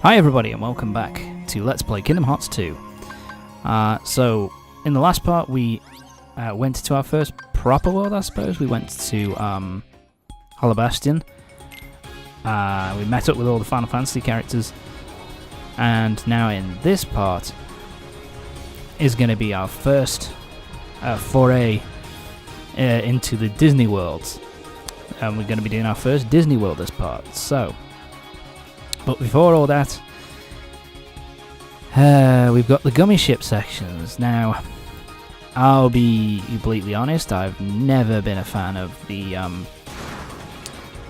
Hi everybody and welcome back to Let's Play Kingdom Hearts 2. So, in the last part we went to our first proper world, I suppose. We went to Hollow Bastion. We met up with all the Final Fantasy characters. And now in this part is going to be our first foray into the Disney worlds. And we're going to be doing our first Disney world this part. So, but before all that, we've got the Gummi Ship sections. Now, I'll be completely honest, I've never been a fan of the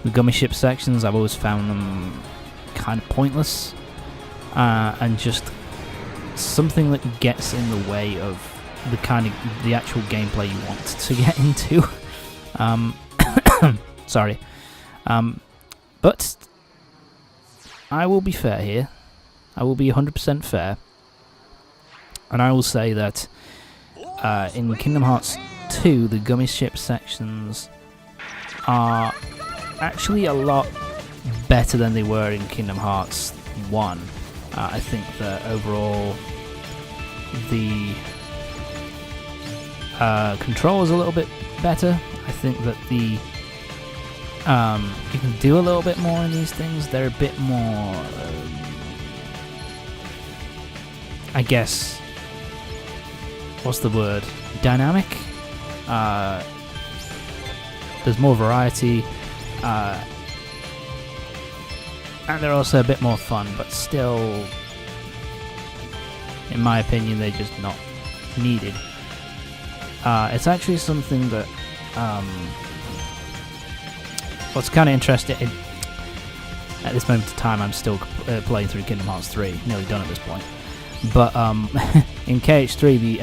Gummi Ship sections. I've always found them kind of pointless, and just something that gets in the way of the actual gameplay you want to get into. Sorry. But I will be fair here. I will be 100% fair. And I will say that in Kingdom Hearts 2, the Gummi Ship sections are actually a lot better than they were in Kingdom Hearts 1. I think that overall the control is a little bit better. I think that the you can do a little bit more in these things. They're a bit more, I guess, what's the word? Dynamic? There's more variety, and they're also a bit more fun, but still, in my opinion, they're just not needed. It's actually something that, what's kind of interesting, at this moment in time I'm still playing through Kingdom Hearts 3, nearly done at this point, but in KH3 the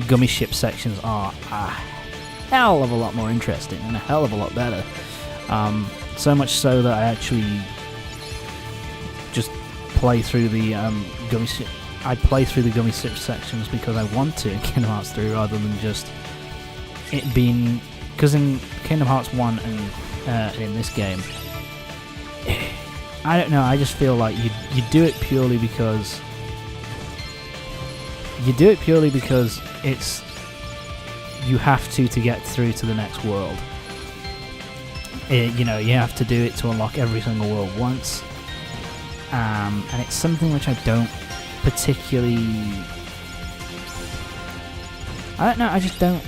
Gummi Ship sections are a hell of a lot more interesting and a hell of a lot better, so much so that I actually just play through the Gummi Ship. I play through the Gummi Ship sections because I want to in Kingdom Hearts 3 rather than just it being, because in Kingdom Hearts 1 and in this game, I don't know, I just feel like you do it purely because it's you have to get through to the next world. You have to do it to unlock every single world once, and it's something which I don't particularly, I don't know, I just don't,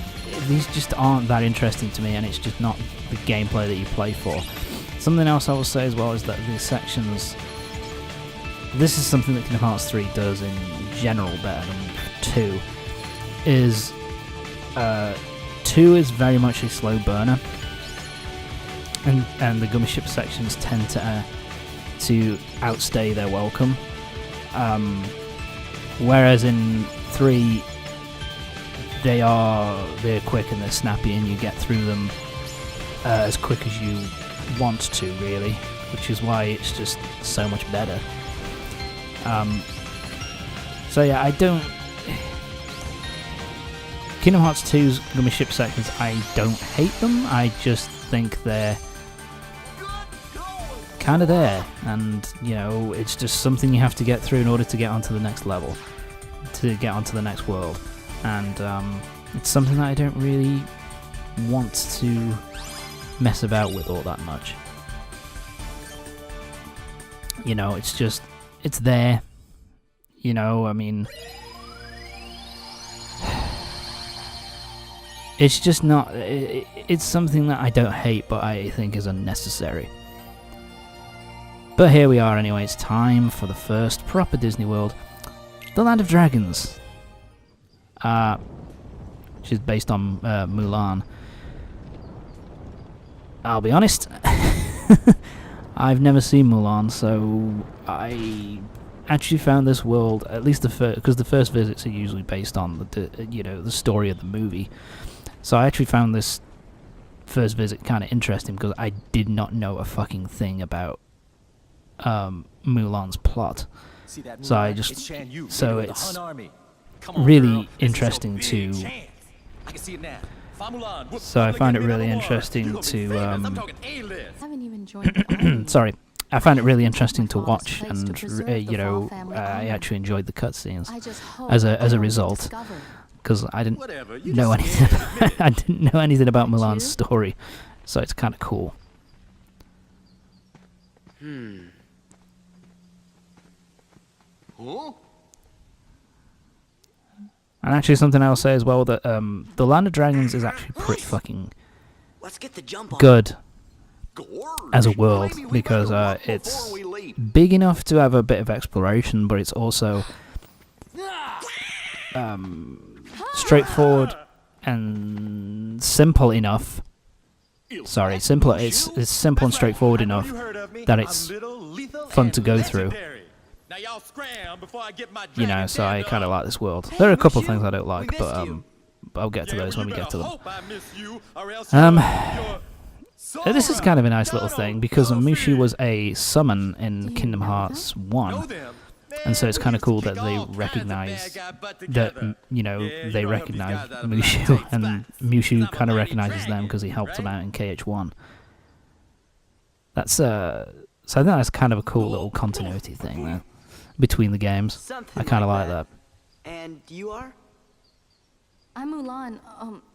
these just aren't that interesting to me, and it's just not the gameplay that you play for. Something else I will say as well is that these sections, this is something that Kingdom Hearts 3 does in general better than 2, is 2 is very much a slow burner, and the Gummi Ship sections tend to outstay their welcome, whereas in 3 they're quick and they're snappy, and you get through them as quick as you want to, really, which is why it's just so much better. So yeah, Kingdom Hearts 2's Gummi Ship sections, I don't hate them, I just think they're kind of there, and it's just something you have to get through in order to get onto the next level, to get onto the next world. And it's something that I don't really want to mess about with all that much. It's just, it's there. I mean, it's just not, it's something that I don't hate, but I think is unnecessary. But here we are anyway, it's time for the first proper Disney world, the Land of Dragons. Which is based on Mulan. I'll be honest, I've never seen Mulan, so I actually found this world, at least because the first visits are usually based on the story of the movie. So I actually found this first visit kind of interesting because I did not know a fucking thing about Mulan's plot. So it's really interesting to. So I find it really interesting to. Sorry, I found it really interesting to watch, and you know, I actually enjoyed the cutscenes as a result, because I didn't know anything. I didn't know anything about Mulan's story, so it's kind of cool. And actually, something I'll say as well, that the Land of Dragons is actually pretty fucking good as a world, because it's big enough to have a bit of exploration, but it's also straightforward and simple enough. Sorry, simple. It's simple and straightforward enough that it's fun to go through. You know, so I kind of like this world. There are a couple of things I don't like, but I'll get to those when we get to them. This is kind of a nice little thing, because Mushu was a summon in Kingdom Hearts 1, and so it's kind of cool that they recognize that, you know, they recognize Mushu, and Mushu kind of recognizes them because he helped them out in KH1. That's so I think that's kind of a cool little continuity thing there between the games. I kind of like that. And you are? I'm Mulan.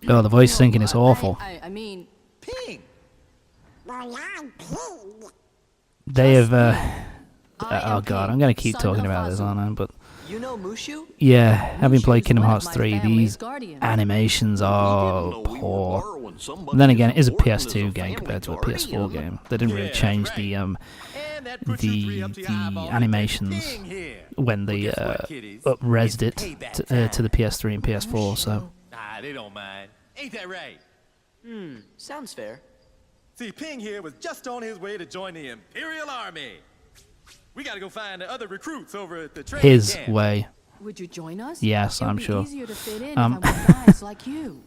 Oh, the voice syncing is awful. I mean, Ping. They have. Oh god, I'm gonna keep talking about this, aren't I? But You know Mushu? yeah, having played Kingdom Hearts 3, these animations are poor. Then again, it is a PS2 game compared to a PS4 game. They didn't really change the animations when they up-resed it to the PS3 and PS4. So They don't mind. Ain't that right? Sounds fair. See, Ping here was just on his way to join the Imperial Army. We gotta go find the other recruits over at the training his camp. way. would you join us? Yes, I'm sure. It'd be easier to fit in if I'm with guys like you.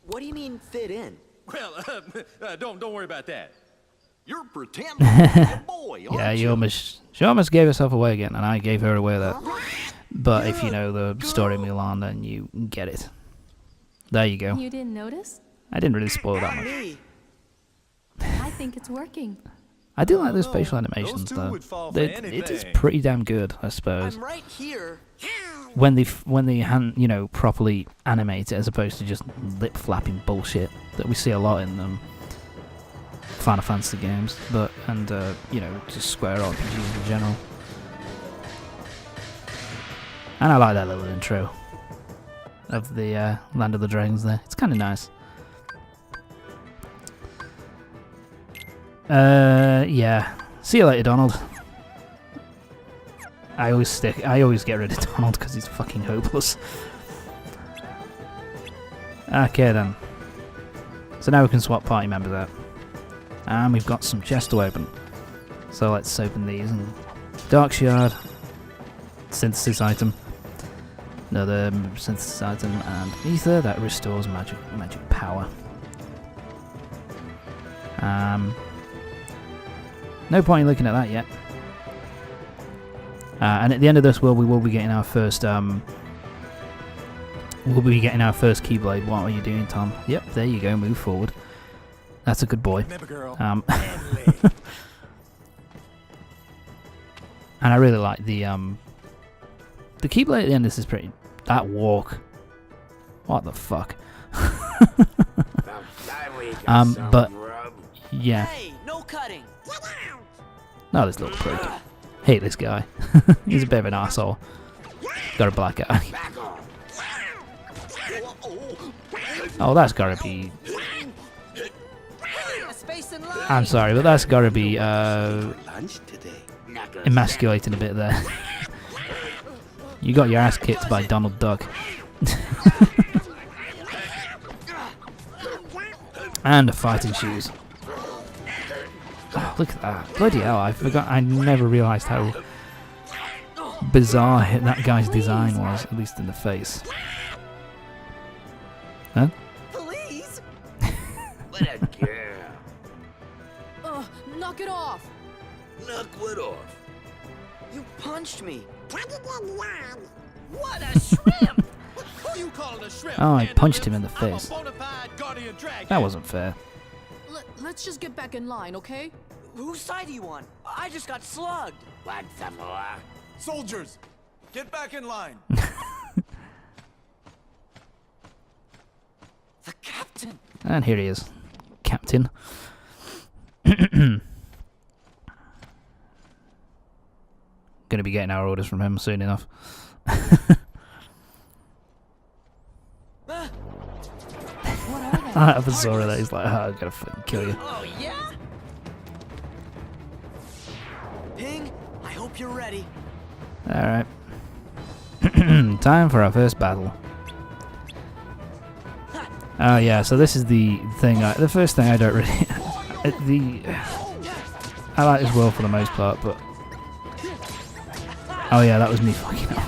What do you mean fit in? Well, don't worry about that. You're pretending to be a boy, aren't Yeah, you? she almost gave herself away again, and I gave her away there. But if you know the story of Mulan, then you get it. There you go. You didn't notice? I didn't really spoil that much. Me. I think it's working. I do like those facial animations, two though. would fall for It is anything. pretty damn good, I suppose. I'm right here. When they you know, properly animate it, as opposed to just lip flapping bullshit that we see a lot in Final Fantasy games, and you know, just Square RPGs in general. And I like that little intro of the Land of the Dragons there. It's kind of nice. Yeah. See you later, Donald. I always get rid of Donald because he's fucking hopeless. Okay then. So now we can swap party members out. And we've got some chests to open. So let's open these. And Dark Shard. Synthesis item. Another synthesis item. And Ether, that restores magic power. No point in looking at that yet. And at the end of this world, we will be getting our first. We'll be getting our first Keyblade. What are you doing, Tom? Yep, there you go. Move forward. That's a good boy. Remember, girl. And I really like the Keyblade at the end. This is pretty. That walk. What the fuck? But yeah. Hey, no cutting. No, this little prick. Hate this guy. He's a bit of an asshole. Got a black eye. Oh, that's gotta be. I'm sorry, but that's gotta be emasculating a bit there. You got your ass kicked by Donald Duck. And fighting shoes. Oh, look at that. Bloody hell, I never realised how bizarre that guy's design was, at least in the face. Huh? Please. What a girl. Knock it off. Knock what off? You punched me. What a shrimp! Who you calling a shrimp? Oh, I man? punched him in the I'm a face. bona fide guardian dragon. That wasn't fair. Let's just get back in line, okay? Whose side are you on? I just got slugged. Want some more? Soldiers, get back in line. The captain. And here he is, Captain. Gonna be getting our orders from him soon enough. What are they? I have a Zora that he's like, oh, I'm gonna fucking kill you. Oh, yeah? Ping, I hope you're ready. Alright. Time for our first battle. Oh yeah, so this is the thing, the first thing I don't really... I like this world for the most part, but... Oh yeah, that was me fucking up.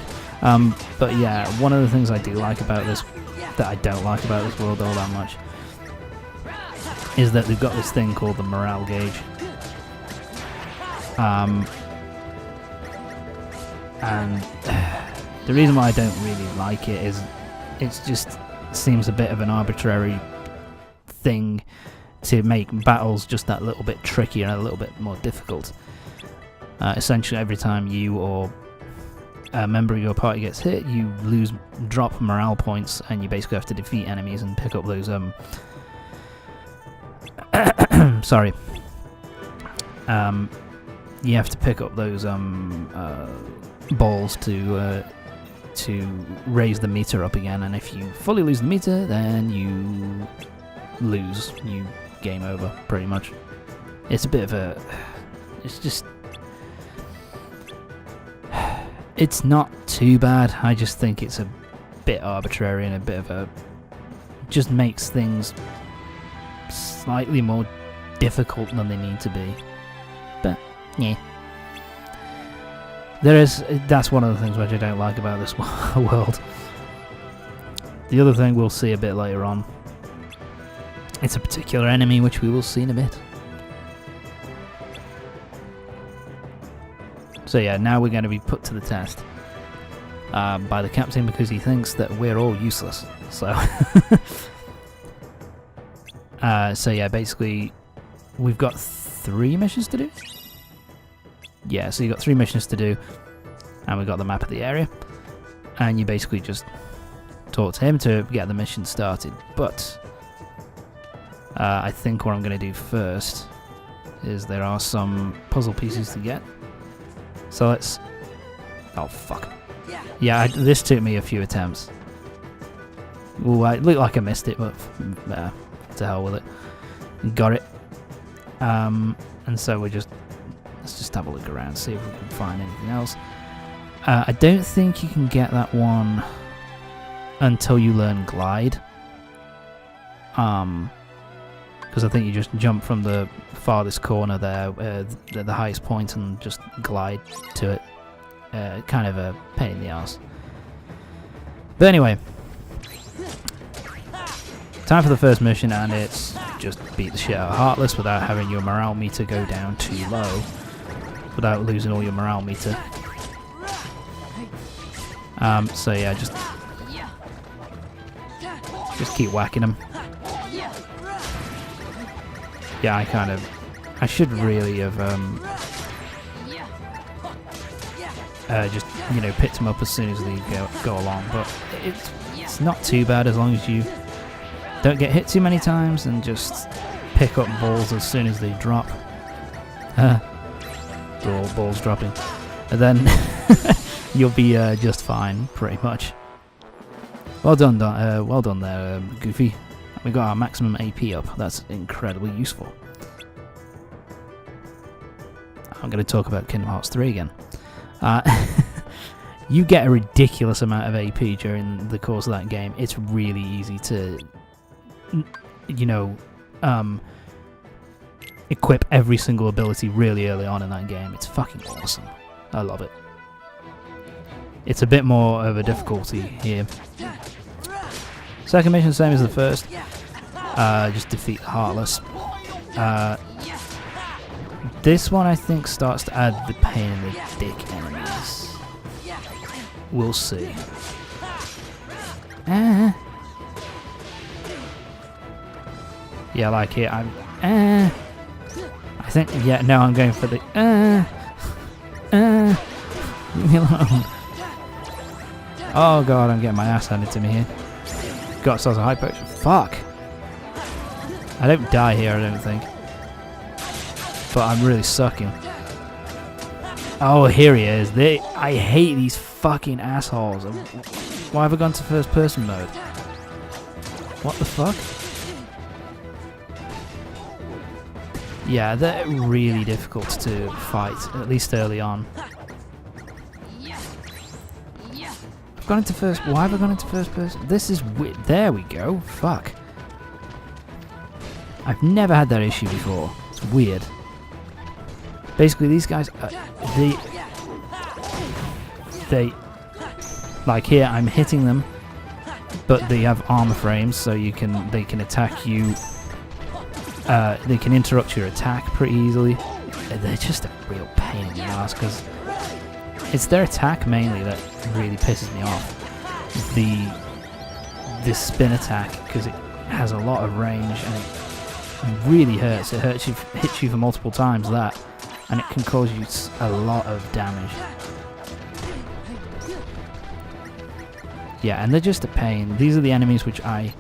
But yeah, one of the things I do like about this, that I don't like about this world all that much, is that they've got this thing called the morale gauge. And the reason why I don't really like it is it just seems a bit of an arbitrary thing to make battles just that little bit trickier and a little bit more difficult. Essentially, every time you or a member of your party gets hit, you drop morale points, and you basically have to defeat enemies and pick up those sorry. You have to pick up those balls to raise the meter up again, and if you fully lose the meter, then you lose. You game over, pretty much. It's a bit of a... It's just... It's not too bad. I just think it's a bit arbitrary and a bit of a... Just makes things slightly more difficult than they need to be. But, yeah. That's one of the things which I don't like about this world. The other thing we'll see a bit later on. It's a particular enemy which we will see in a bit. So yeah, now we're going to be put to the test by the captain because he thinks that we're all useless. So, so yeah, basically we've got 3 missions to do. Yeah, so you've got 3 missions to do, and we've got the map of the area, and you basically just talk to him to get the mission started. But I think what I'm going to do first is there are some puzzle pieces to get. So let's... Oh, fuck. Yeah, this took me a few attempts. Ooh, it looked like I missed it, but to hell with it. Got it. And so let's just have a look around, see if we can find anything else. I don't think you can get that one until you learn Glide. Because I think you just jump from the farthest corner there, the highest point, and just glide to it. Kind of a pain in the arse. But anyway, time for the first mission, and it's just beat the shit out of Heartless without having your morale meter go down too low, without losing all your morale meter. So yeah, just keep whacking them. Yeah, I should really have just, you know, picked them up as soon as they go along, but it's not too bad as long as you don't get hit too many times and just pick up balls as soon as they drop. They're all balls dropping. And then you'll be just fine, pretty much. Well done there, Goofy. We got our maximum AP up. That's incredibly useful. I'm going to talk about Kingdom Hearts 3 again. You get a ridiculous amount of AP during the course of that game. It's really easy to, you know, equip every single ability really early on in that game. It's fucking awesome. I love it. It's a bit more of a difficulty here. Second mission, same as the first. Just defeat the Heartless. This one I think starts to add the pain in the dick enemies. We'll see. Yeah, like it. I think, yeah, no, I'm going for the, leave me alone. Oh god, I'm getting my ass handed to me here. Got ourselves a high potion. Fuck. I don't die here, I don't think. But I'm really sucking. Oh, here he is. I hate these fucking assholes. Why have I gone to first person mode? What the fuck? Yeah, they're really difficult to fight, at least early on. I've gone into first... Why have I gone into first person? This is weird. There we go. Fuck. I've never had that issue before. It's weird. Basically, these guys... They... Like here, I'm hitting them, but they have armor frames, so they can attack you. They can interrupt your attack pretty easily. They're just a real pain in the ass because it's their attack mainly that really pisses me off. The spin attack, because it has a lot of range and it really hurts. It hits you for multiple times that, and it can cause you a lot of damage. Yeah, and they're just a pain. These are the enemies which I,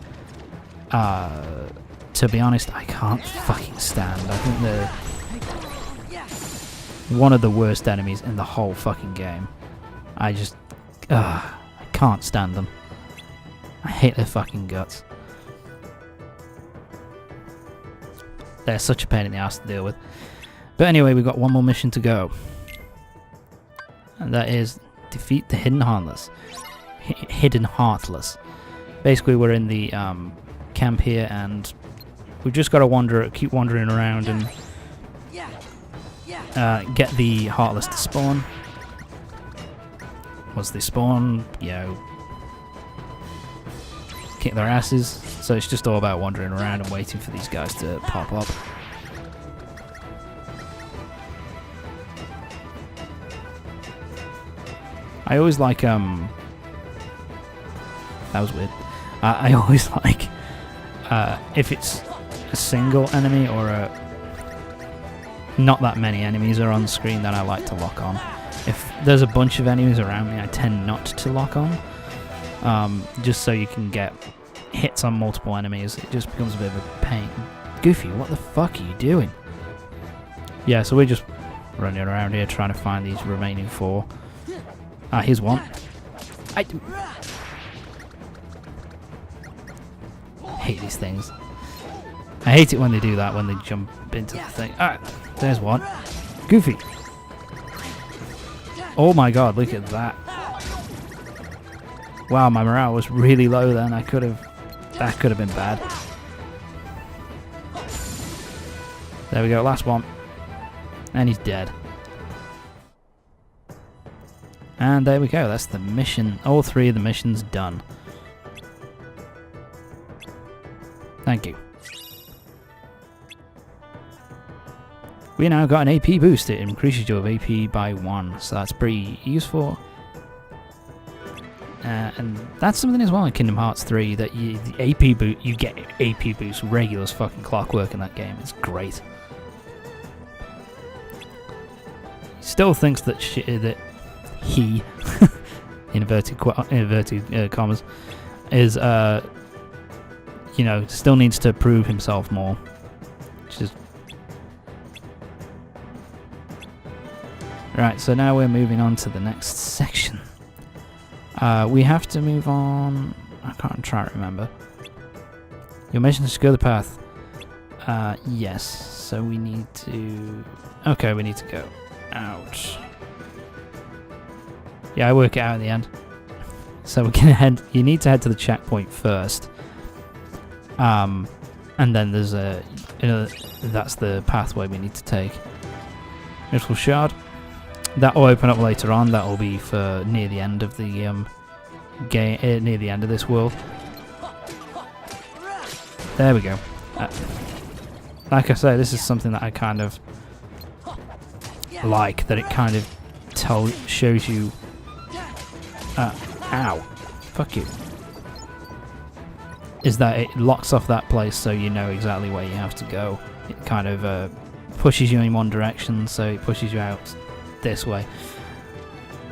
to be honest, I can't fucking stand. I think they're one of the worst enemies in the whole fucking game. I can't stand them. I hate their fucking guts. They're such a pain in the ass to deal with. But anyway, we've got one more mission to go. And that is defeat the Hidden Heartless. Basically, we're in the camp here, and we've just got to keep wandering around and get the Heartless to spawn. Once they spawn, kick their asses. So it's just all about wandering around and waiting for these guys to pop up. I always like that was weird. I always like if it's a single enemy or not that many enemies are on screen, then I like to lock on. If there's a bunch of enemies around me, I tend not to lock on, just so you can get hits on multiple enemies. It just becomes a bit of a pain. Goofy, what the fuck are you doing? Yeah, so we're just running around here trying to find these remaining 4. Here's one. I hate these things. I hate it when they do that, when they jump into the thing. Alright, there's one. Goofy. Oh my god, look at that. Wow, my morale was really low then. That could have been bad. There we go, last one. And he's dead. And there we go, that's the mission. All 3 of the missions done. Thank you. We now got an AP boost. It increases your AP by 1, so that's pretty useful. And that's something as well in Kingdom Hearts 3, that you get AP boost regular as fucking clockwork in that game. It's great. Still thinks that he, inverted commas, is still needs to prove himself more. Which is right. So now we're moving on to the next section. We have to move on. I can't try to remember. Your mission is to go the path. Yes. So we need to. Okay, we need to go out. Yeah, I work it out in the end. So we're gonna head. You need to head to the checkpoint first. And then there's that's the pathway we need to take. Mythical Shard. That will open up later on. That will be for near the end of the game, near the end of this world. There we go. Like I say, this is something that I kind of like. That it kind of shows you. Ow! Fuck you. Is that it locks off that place so you know exactly where you have to go. It kind of pushes you in one direction, so it pushes you out this way.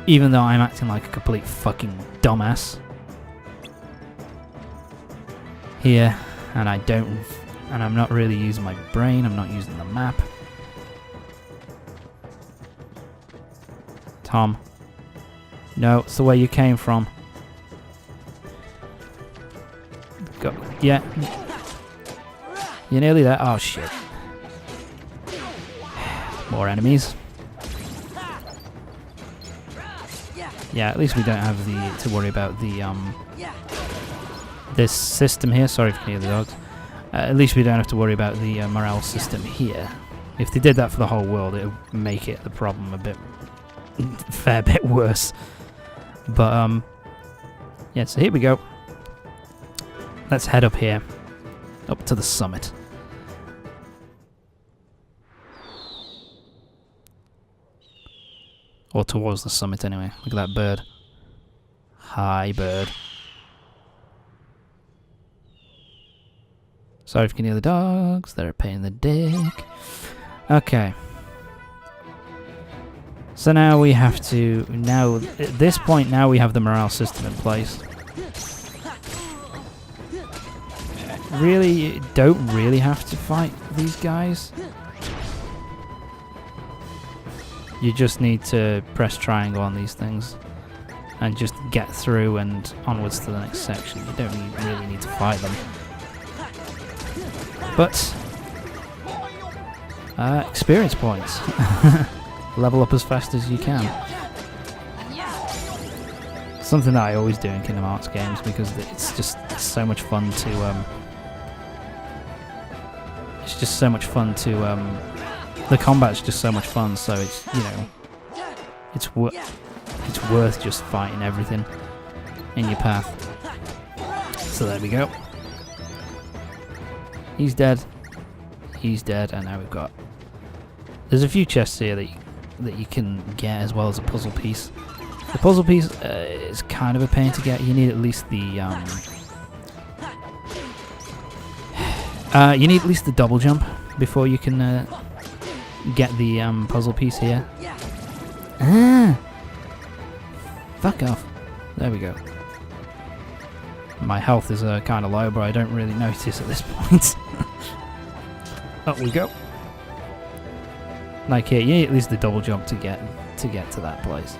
Even though I'm acting like a complete fucking dumbass here, and I'm not really using my brain, I'm not using the map. Tom. No, it's the way you came from. Go. Yeah. You're nearly there. Oh shit. More enemies. Yeah, at least we don't have to worry about the this system here. Sorry if you can hear the dogs. At least we don't have to worry about the morale system here. If they did that for the whole world, it would make it the problem a fair bit worse. But yeah. So here we go. Let's head up here, up to the summit. Or towards the summit anyway. Look at that bird. Hi, bird. Sorry if you can hear the dogs. They're a pain in the dick. Okay. So now we have to... Now, at this point, now we have the morale system in place. Really, you don't really have to fight these guys. You just need to press triangle on these things and just get through and onwards to the next section. You don't really need to fight them. But experience points. Level up as fast as you can. Something that I always do in Kingdom Hearts games because it's just so much fun to it's just so much fun to the combat's just so much fun, so it's, you know, it's worth just fighting everything in your path. So there we go. He's dead. He's dead, and now we've got... There's a few chests here that you can get, as well as a puzzle piece. The puzzle piece is kind of a pain to get. You need at least the you need at least the double jump before you can get the puzzle piece here. Ah! Fuck off. There we go. My health is kind of low, but I don't really notice at this point. Up we go. Like here, you need at least the double jump to get to that place.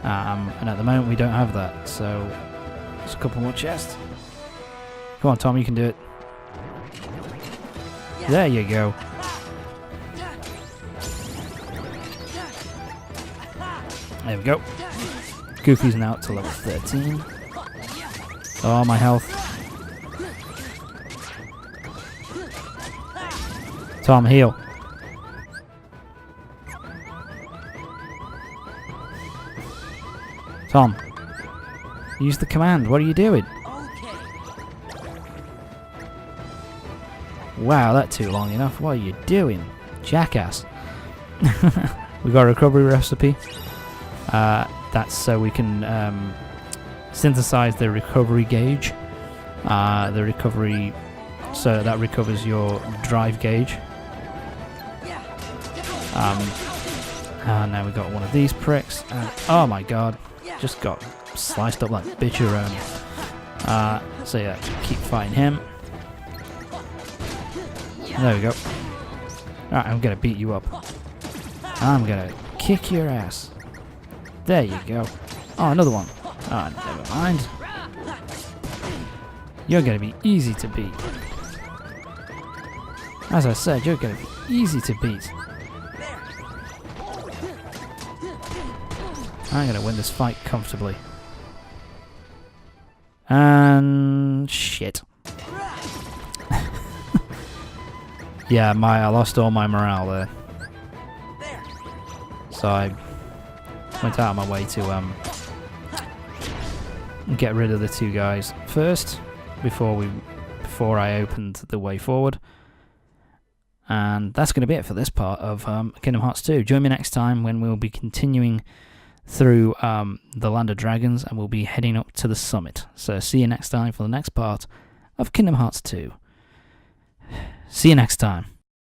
And at the moment we don't have that, so there's a couple more chests. Come on, Tom, you can do it. There you go. There we go. Goofy's now up to level 13. Oh, my health. Tom, heal. Tom, use the command. What are you doing? Wow, that's too long enough. What are you doing? Jackass. We got a recovery recipe. That's so we can synthesize the recovery gauge. The recovery... So that recovers your drive gauge. And now we got one of these pricks. And, oh my god. Just got sliced up like bitcheroni. So yeah, keep fighting him. There we go. Alright, I'm gonna beat you up. I'm gonna kick your ass. There you go. Oh, another one. Oh, never mind. You're gonna be easy to beat. As I said, you're gonna be easy to beat. I'm gonna win this fight comfortably. And shit. Yeah, I lost all my morale there. So I went out of my way to get rid of the two guys first before I opened the way forward. And that's going to be it for this part of Kingdom Hearts 2. Join me next time when we'll be continuing through the Land of Dragons and we'll be heading up to the summit. So see you next time for the next part of Kingdom Hearts 2. See you next time.